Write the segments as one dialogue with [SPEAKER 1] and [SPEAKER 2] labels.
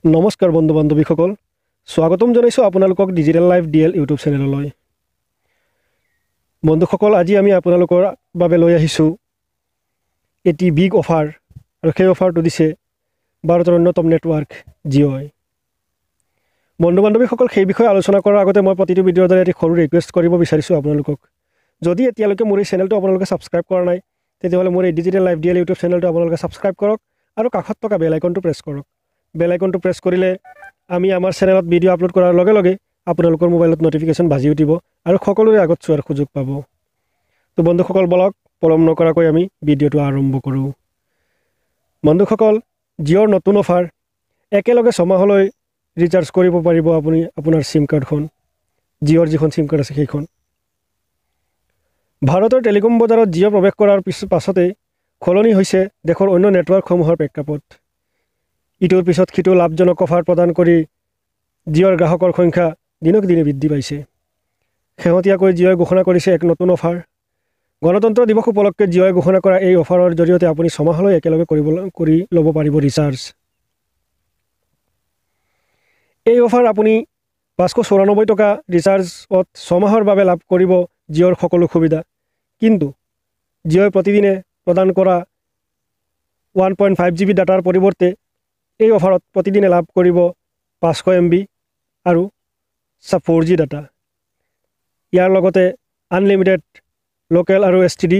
[SPEAKER 1] নমস্কাৰ বন্ধু বান্ধৱীসকল স্বাগতম জনাইছোঁ আপোনালোকক ডিজিটেল লাইফ ডিএল ইউটিউব চেনেললৈ বন্ধুসকল আজি আমি আপোনালোকৰ বাবে লৈ আহিছোঁ এটি বিগ অফাৰ আৰু সেই অফাৰটো দিছে ভাৰতৰ অন্যতম নেটৱৰ্ক জিঅ'ই বন্ধু বান্ধৱীসকল সেই বিষয়ে আলোচনা কৰাৰ আগতে মই প্ৰতিটো ভিডিঅ'ৰ দ্বাৰা এটি সৰু ৰিকুৱেষ্ট কৰিব বিচাৰিছোঁ আপোনালোকক যদি এতিয়ালৈকে মোৰ এই চেনেলটো আপোনালোকে ছাবস্ক্ৰাইব কৰা নাই তেতিয়াহ'লে মোৰ এই ডিজিটেল লাইফ ডিএল ইউটিউব চেনেলটো আপোনালোকে ছাবস্ক্ৰাইব কৰক আৰু কাষত থকা বেল আইকনটো প্ৰেছ কৰক বেল আইকনটো প্ৰেছ কৰিলে আমি আমাৰ চেনেলত ভিডিঅ' আপলোড কৰাৰ লগে লগে আপোনালোকৰ মোবাইলত নটিফিকেশ্যন বাজি উঠিব আৰু সকলোৰে আগত চোৱাৰ সুযোগ পাব তো বন্ধুসকল বলক পলম নকৰাকৈ আমি ভিডিঅ'টো আৰম্ভ কৰোঁ বন্ধুসকল জিঅ'ৰ নতুন অফাৰ একেলগে ছমাহলৈ ৰিচাৰ্জ কৰিব পাৰিব আপুনি আপোনাৰ সিম কাৰ্ডখন জিঅ'ৰ যিখন সিম কাৰ্ড আছে সেইখন ভাৰতৰ টেলিকম বজাৰত জিঅ' প্ৰৱেশ কৰাৰ পাছতে সলনি হৈছে দেশৰ অন্য নেটৱৰ্কসমূহৰ প্ৰেক্ষাপট ইটোৰ পিছত সিটো লাভজনক অফাৰ প্ৰদান কৰি জিঅ'ৰ গ্ৰাহকৰ সংখ্যা দিনক দিনে বৃদ্ধি পাইছে শেহতীয়াকৈ জিঅ'ই ঘোষণা কৰিছে এক নতুন অফাৰ গণতন্ত্ৰ দিৱস উপলক্ষে জিঅ'ই ঘোষণা কৰা এই অফাৰৰ জৰিয়তে আপুনি ছমাহলৈ একেলগে কৰি ল'ব পাৰিব ৰিচাৰ্জ এই অফাৰ আপুনি 594 টকা ৰিচাৰ্জত ছমাহৰ বাবে লাভ কৰিব জিঅ'ৰ সকলো সুবিধা কিন্তু জিঅ'ই প্ৰতিদিনে প্ৰদান কৰা 1.5 GB ডাটাৰ পৰিৱৰ্তে এই অফাৰত প্ৰতিদিনে লাভ কৰিব 500 MB আৰু 4G ডাটা ইয়াৰ লগতে আনলিমিটেড লোকেল আৰু STD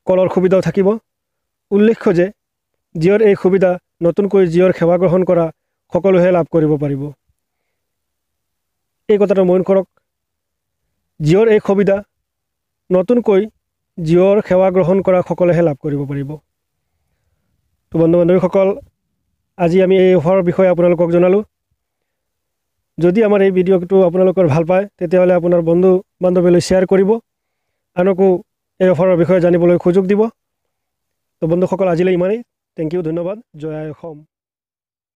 [SPEAKER 1] কলৰ সুবিধাও থাকিব উল্লেখ্য যে জিঅ'ৰ এই সুবিধা নতুনকৈ জিঅ'ৰ সেৱা গ্ৰহণ কৰা সকলোৱে লাভ কৰিব পাৰিব এই কথাটো মন কৰক জিঅ'ৰ এই সুবিধা নতুনকৈ জিঅ'ৰ সেৱা গ্ৰহণ কৰা সকলোৱে লাভ কৰিব পাৰিব তো বন্ধু বান্ধৱীসকল আজি আমি এই অফাৰৰ বিষয়ে আপোনালোকক জনালোঁ যদি আমাৰ এই ভিডিঅ'টো আপোনালোকৰ ভাল পায় তেতিয়াহ'লে আপোনাৰ বন্ধু বান্ধৱীলৈ শ্বেয়াৰ কৰিব আনকো এই অফাৰৰ বিষয়ে জানিবলৈ সুযোগ দিব তো বন্ধুসকল আজিলৈ ইমানেই থেংক ইউ ধন্যবাদ জয় আই অসম